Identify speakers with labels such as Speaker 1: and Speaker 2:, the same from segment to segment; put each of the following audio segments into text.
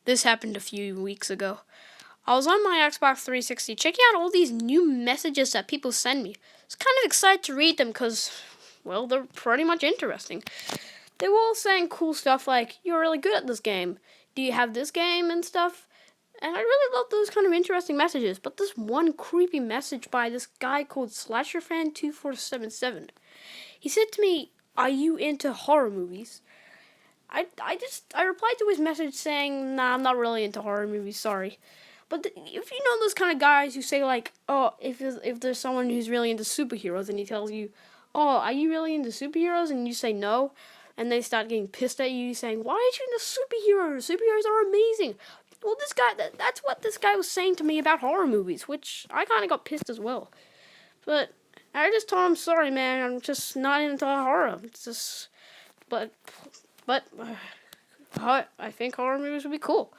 Speaker 1: This happened a few weeks ago. I was on my Xbox 360 checking out all these new messages that people send me. I was kind of excited to read them because, well, they're pretty much interesting. They were all saying cool stuff like, "You're really good at this game. Do you have this game?" and stuff. And I really love those kind of interesting messages. But this one creepy message by this guy called SlasherFan2477. He said to me, "Are you into horror movies?" I replied to his message saying, "Nah, I'm not really into horror movies, sorry." But if you know those kind of guys who say like, "Oh, if there's someone who's really into superheroes and he tells you, 'Oh, are you really into superheroes?' and you say no, and they start getting pissed at you saying, 'Why aren't you into superheroes? Superheroes are amazing.'" Well, this guy, that's what this guy was saying to me about horror movies, which I kind of got pissed as well. But I just told him, "Sorry, man, I'm just not into horror. It's just, but I think horror movies would be cool."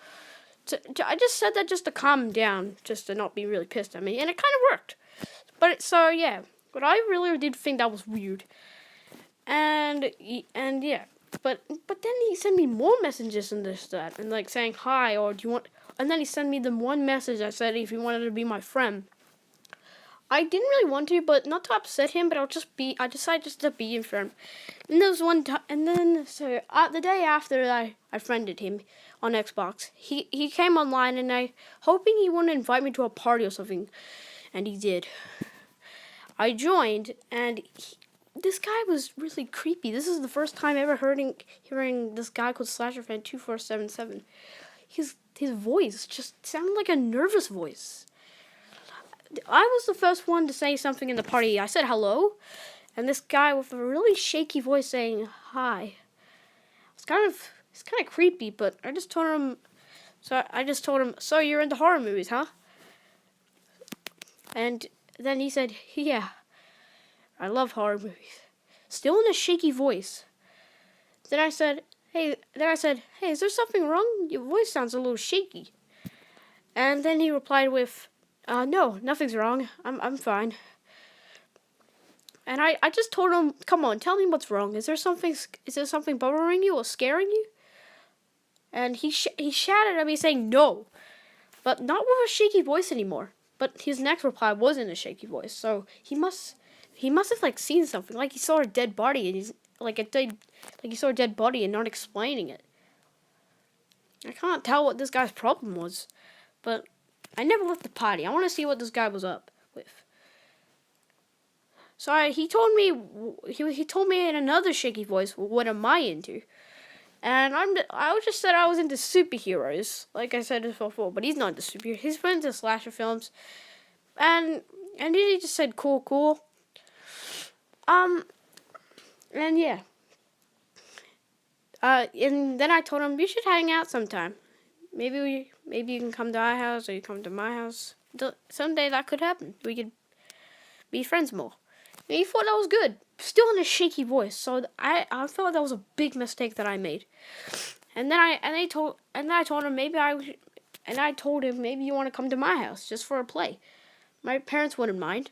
Speaker 1: I just said that just to calm him down, just to not be really pissed at me, and it kind of worked. But I really did think that was weird, and yeah. But then he sent me more messages and that, and like saying hi, or do you want, and then he sent me the one message that said if he wanted to be my friend. I didn't really want to, but not to upset him, but I decided just to be in friend. And there was one time, and then, so, the day after I friended him on Xbox, he came online, and hoping he wouldn't invite me to a party or something, and he did. I joined, and this guy was really creepy. This is the first time ever hearing this guy called SlasherFan2477. His voice just sounded like a nervous voice. I was the first one to say something in the party. I said hello, and this guy with a really shaky voice saying hi. It's kind of creepy, but I just told him. "So you're into horror movies, huh?" And then he said, "Yeah, I love horror movies." Still in a shaky voice. Then I said, "Hey, is there something wrong? Your voice sounds a little shaky." And then he replied with, "No, nothing's wrong. I'm fine." And I just told him, "Come on, tell me what's wrong. Is there something bothering you or scaring you?" And he shouted at me saying no, but not with a shaky voice anymore. But his next reply was in a shaky voice, so he must have like seen something, like he saw a dead body, and he's like he saw a dead body and not explaining it. I can't tell what this guy's problem was, but I never left the party. I want to see what this guy was up with. So he told me in another shaky voice, "What am I into?" And I just said I was into superheroes, like I said before. But he's not into superheroes. He's into slasher films, and he just said cool. And yeah. And then I told him we should hang out sometime. Maybe you can come to our house, or you come to my house. Someday that could happen. We could be friends more. And he thought that was good. Still in a shaky voice. So I thought that was a big mistake that I made. And then I told him I told him maybe you want to come to my house just for a play. My parents wouldn't mind.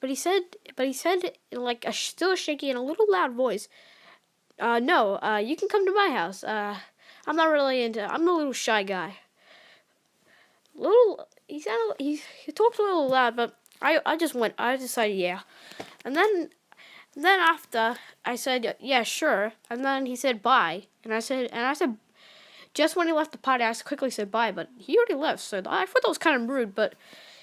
Speaker 1: But he said in like still shaky and a little loud voice, "No, you can come to my house. I'm not really I'm a little shy guy." He talks a little loud, but I decided yeah. And then after I said yeah, sure, and then he said bye, and I said just when he left the party, I quickly said bye, but he already left, so I thought that was kind of rude, but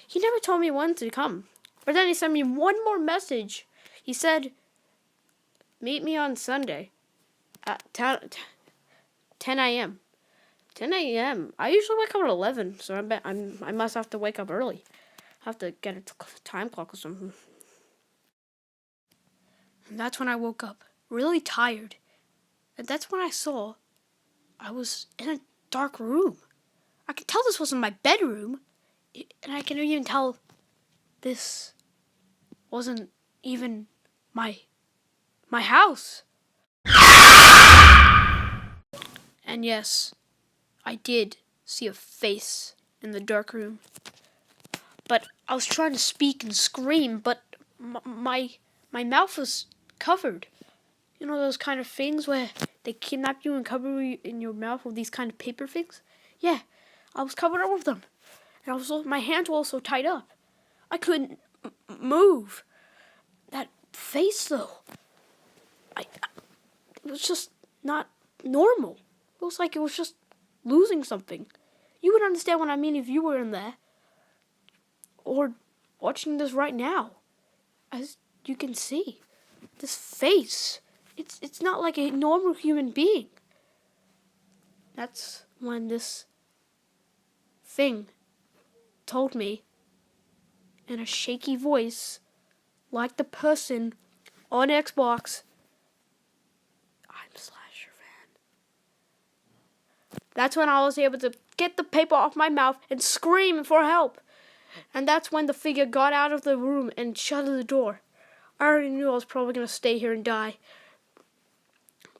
Speaker 1: he never told me when to come. But then he sent me one more message. He said, "Meet me on Sunday at 10 a.m. 10 a.m. I usually wake up at 11, so I must have to wake up early. I have to get a time clock or something." And that's when I woke up, really tired. And that's when I saw I was in a dark room. I could tell this wasn't my bedroom, and I can even tell this wasn't even my house. And yes, I did see a face in the dark room. But I was trying to speak and scream, but my mouth was covered. You know those kind of things where they kidnap you and cover you in your mouth with these kind of paper things? Yeah, I was covered up with them. And my hands were also tied up. I couldn't move. That face, though. It was just not normal. It was like it was just losing something. You would understand what I mean if you were in there. Or watching this right now. As you can see. This face. It's not like a normal human being. That's when this thing told me in a shaky voice, like the person on Xbox, I'm Slasher fan. That's when I was able to get the paper off my mouth and scream for help. And that's when the figure got out of the room and shut the door. I already knew I was probably going to stay here and die.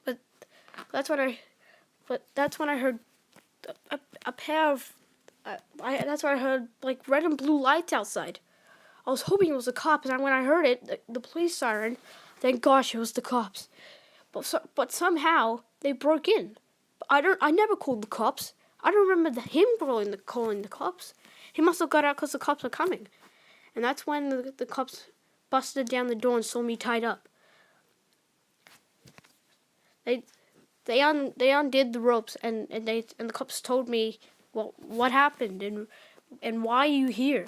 Speaker 1: But that's when I heard a pair of that's when I heard like red and blue lights outside. I was hoping it was the cops, and when I heard it, the police siren, thank gosh it was the cops. But somehow they broke in. I never called the cops. I don't remember him calling the cops. He must have got out because the cops were coming. And that's when the cops busted down the door and saw me tied up. They undid the ropes and the cops told me, well, what happened and why are you here?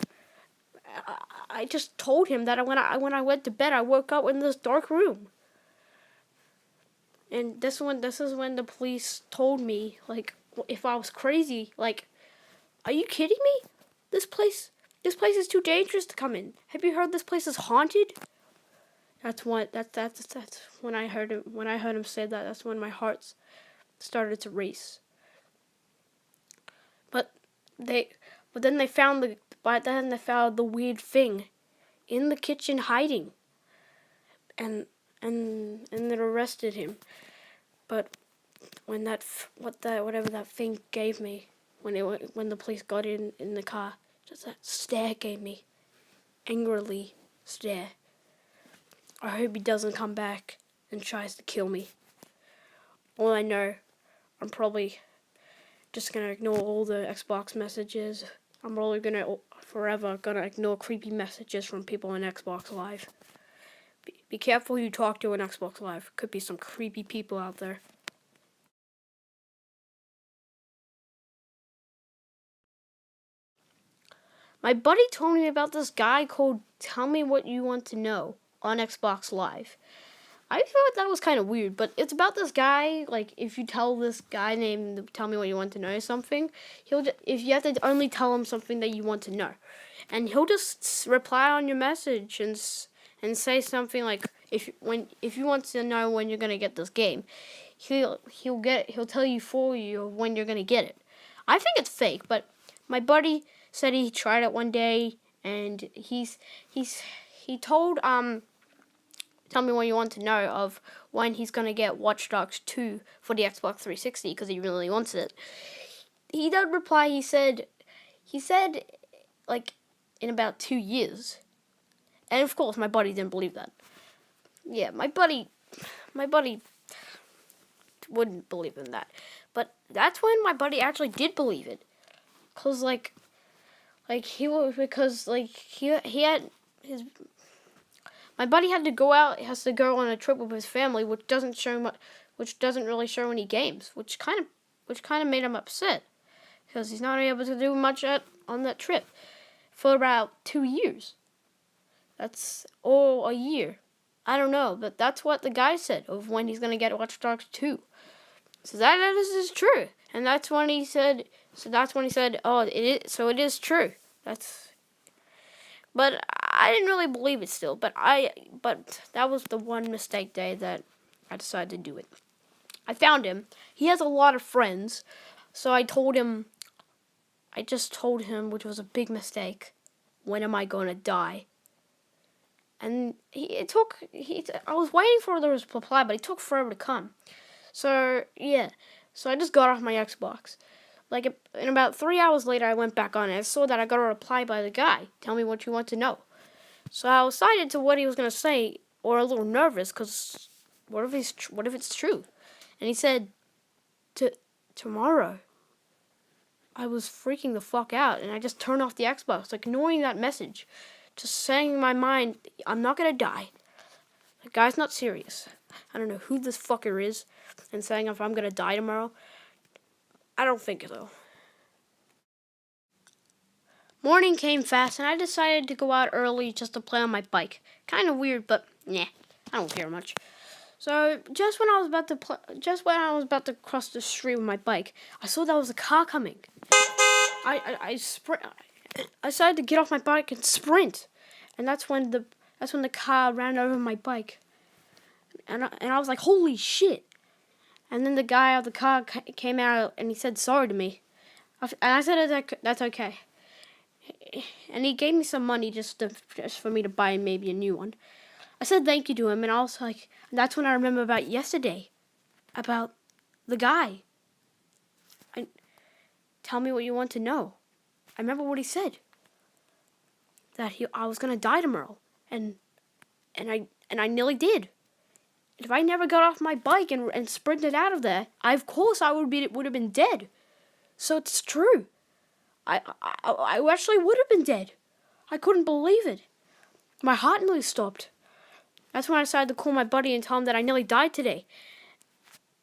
Speaker 1: I just told him that when I went to bed, I woke up in this dark room. And this is when the police told me, like, if I was crazy. Like, are you kidding me? This place is too dangerous to come in. Have you heard this place is haunted? That's when I heard him say that. That's when my heart started to race. But then they found the weird thing in the kitchen hiding, and they arrested him. But when whatever that thing gave me, when the police got in the car, just that stare gave me, angrily stare. I hope he doesn't come back and tries to kill me. All I know, I'm probably just gonna ignore all the Xbox messages. I'm probably forever gonna ignore creepy messages from people on Xbox Live. Be careful who you talk to on Xbox Live. Could be some creepy people out there. My buddy told me about this guy called Tell Me What You Want to Know on Xbox Live. I thought that was kind of weird, but it's about this guy, like, if you tell this guy named Tell Me What You Want to Know something, if you have to only tell him something that you want to know. And he'll just reply on your message and say something like, if you want to know when you're going to get this game, he'll tell you for you when you're going to get it. I think it's fake, but my buddy said he tried it one day, and he told Tell Me What You Want to Know of when he's going to get Watch Dogs 2 for the Xbox 360 because he really wants it. He did reply, he said like in about 2 years. And of course my buddy didn't believe that. Yeah, my buddy wouldn't believe in that. But that's when my buddy actually did believe it. Cause my buddy has to go on a trip with his family, which doesn't really show any games, which kind of made him upset, because he's not able to do much on that trip for about 2 years. That's a year. I don't know, but that's what the guy said of when he's gonna get Watch Dogs 2. So that is true, and that's when he said. Oh, it is. So it is true. But I didn't really believe it still. But that was the one mistake day that I decided to do it. I found him. He has a lot of friends, so I just told him, which was a big mistake. When am I going to die? And I was waiting for the reply, but it took forever to come. So yeah. So I just got off my Xbox. In about 3 hours later, I went back on it. I saw that I got a reply by the guy. Tell me what you want to know. So I was excited to what he was going to say, or a little nervous, because what if it's true? And he said, tomorrow. I was freaking the fuck out, and I just turned off the Xbox, ignoring that message. Just saying in my mind, I'm not gonna die. The guy's not serious. I don't know who this fucker is, and saying if I'm gonna die tomorrow. I don't think so. Morning came fast, and I decided to go out early just to play on my bike. Kind of weird, but nah, I don't care much. So just when I was about to cross the street with my bike, I saw there was a car coming. I decided to get off my bike and sprint, and that's when the car ran over my bike, and I was like, holy shit! And then the guy out of the car came out and he said sorry to me, and I said that's okay, and he gave me some money just for me to buy maybe a new one. I said thank you to him, and I was like, that's when I remember about yesterday, about the guy. Tell me what you want to know. I remember what he said. That I was gonna die tomorrow, and I nearly did. If I never got off my bike and sprinted out of there, of course I would have been dead. So it's true. I actually would have been dead. I couldn't believe it. My heart nearly stopped. That's when I decided to call my buddy and tell him that I nearly died today.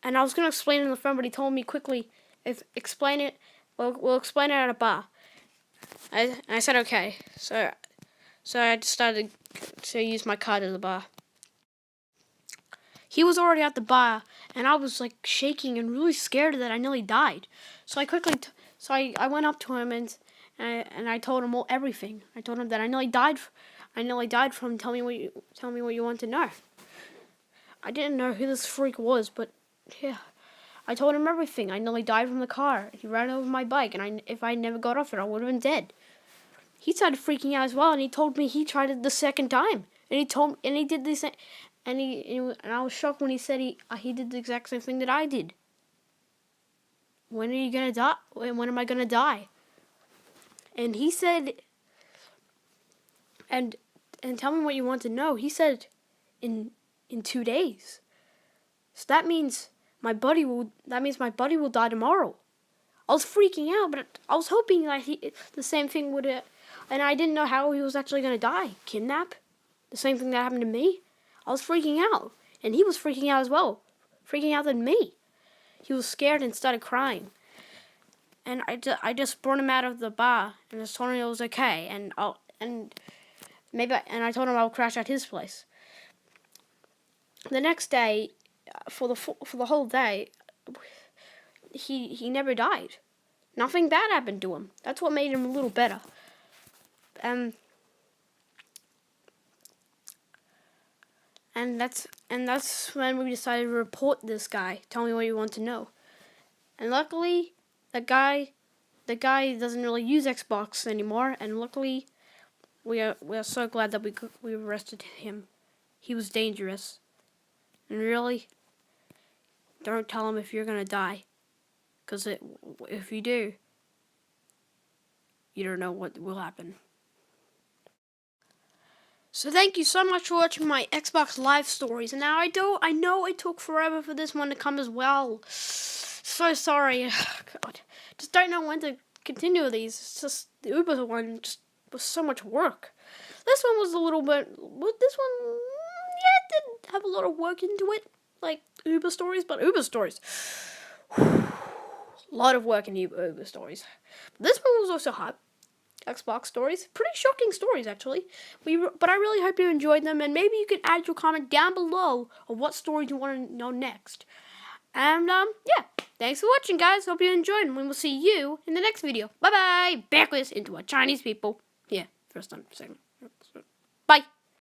Speaker 1: And I was going to explain it on the phone, but he told me quickly, we'll explain it at a bar. I said okay. So I decided to use my card at the bar. He was already at the bar, and I was like shaking and really scared that I nearly died. So I went up to him and I told him everything. I told him that I nearly died. I nearly died from. Tell me what you want to know. I didn't know who this freak was, but yeah, I told him everything. I nearly died from the car. He ran over my bike, and if I never got off it, I would have been dead. He started freaking out as well, and he told me he tried it the second time, and he did this, and I was shocked when he said he did the exact same thing that I did. When are you gonna die? When am I gonna die? And he said, and tell me what you want to know. He said, in 2 days. So that means my buddy will die tomorrow. I was freaking out, but I was hoping that the same thing would, and I didn't know how he was actually gonna die. Kidnap? The same thing that happened to me. I was freaking out, and he was freaking out as well, freaking out than me. He was scared and started crying. And I just brought him out of the bar and just told him it was okay, and I told him I'll crash at his place. The next day, for the whole day, he never died. Nothing bad happened to him. That's what made him a little better. And that's when we decided to report this guy. Tell me what you want to know. And luckily, the guy doesn't really use Xbox anymore. And luckily, we are so glad that we arrested him. He was dangerous. And really, don't tell him if you're gonna die, because if you do, you don't know what will happen. So thank you so much for watching my Xbox Live stories. And now I know it took forever for this one to come as well. So sorry. God. Just don't know when to continue with these. It's just the Uber one just was so much work. This one was a little bit. This one, yeah, it didn't have a lot of work into it, like Uber stories. But Uber stories, a lot of work in Uber stories. But this one was also hot. Xbox stories. Pretty shocking stories, actually. But I really hope you enjoyed them, and maybe you can add your comment down below of what stories you want to know next. And, yeah. Thanks for watching, guys. Hope you enjoyed, and we will see you in the next video. Bye-bye. Backwards into a Chinese people. Yeah, first time saying. Bye.